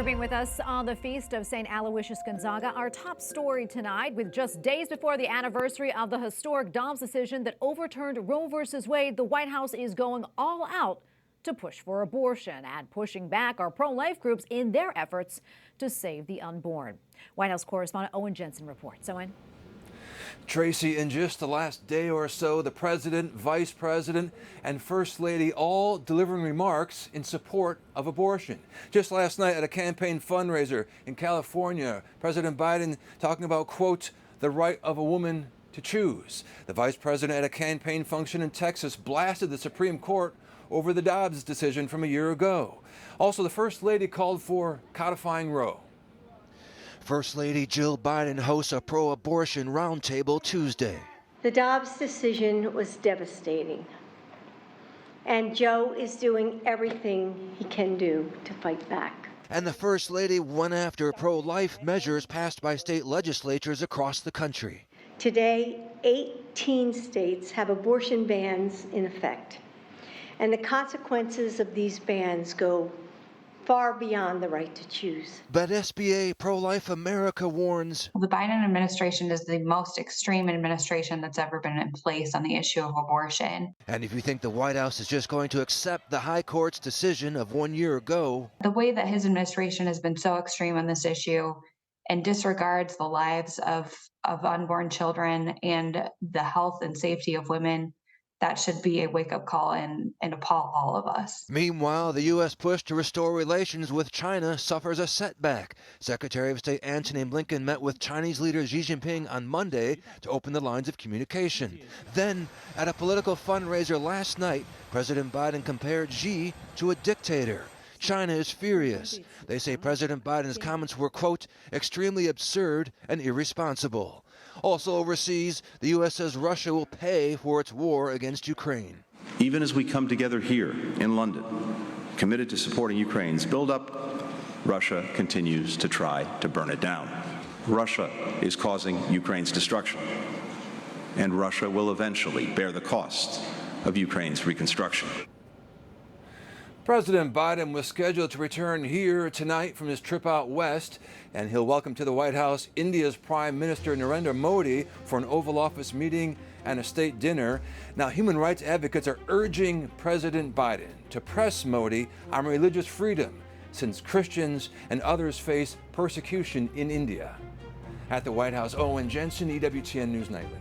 for being with us on the feast of St. Aloysius Gonzaga. Our top story tonight, with just days before the anniversary of the historic Dobbs decision that overturned Roe versus Wade, the White House is going all out to push for abortion and pushing back our pro-life groups in their efforts to save the unborn. White House Correspondent Owen Jensen reports. Owen. Tracy, in just the last day or so, the President, Vice President, and First Lady all delivering remarks in support of abortion. Just last night at a campaign fundraiser in California, President Biden talking about, quote, the right of a woman to choose. The Vice President at a campaign function in Texas blasted the Supreme Court over the Dobbs decision from a year ago. Also, the First Lady called for codifying Roe. First Lady Jill Biden hosts a pro-abortion roundtable Tuesday. The Dobbs decision was devastating, and Joe is doing everything he can do to fight back. And the First Lady went after pro-life measures passed by state legislatures across the country. Today, 18 states have abortion bans in effect, and the consequences of these bans go far beyond the right to choose. But SBA Pro-Life America warns the Biden administration is the most extreme administration that's ever been in place on the issue of abortion. And if you think the White House is just going to accept the High Court's decision of 1 year ago, the way that his administration has been so extreme on this issue and disregards the lives of unborn children and the health and safety of women, that should be a wake-up call and appall all of us. Meanwhile, the U.S. push to restore relations with China suffers a setback. Secretary of State Antony Blinken met with Chinese leader Xi Jinping on Monday to open the lines of communication. Then, at a political fundraiser last night, President Biden compared Xi to a dictator. China is furious. They say President Biden's comments were, quote, extremely absurd and irresponsible. Also overseas, the U.S. says Russia will pay for its war against Ukraine. Even as we come together here in London, committed to supporting Ukraine's buildup, Russia continues to try to burn it down. Russia is causing Ukraine's destruction, and Russia will eventually bear the cost of Ukraine's reconstruction. President Biden was scheduled to return here tonight from his trip out west, and he'll welcome to the White House India's Prime Minister Narendra Modi for an Oval Office meeting and a state dinner. Now, human rights advocates are urging President Biden to press Modi on religious freedom, since Christians and others face persecution in India. At the White House, Owen Jensen, EWTN News Nightly.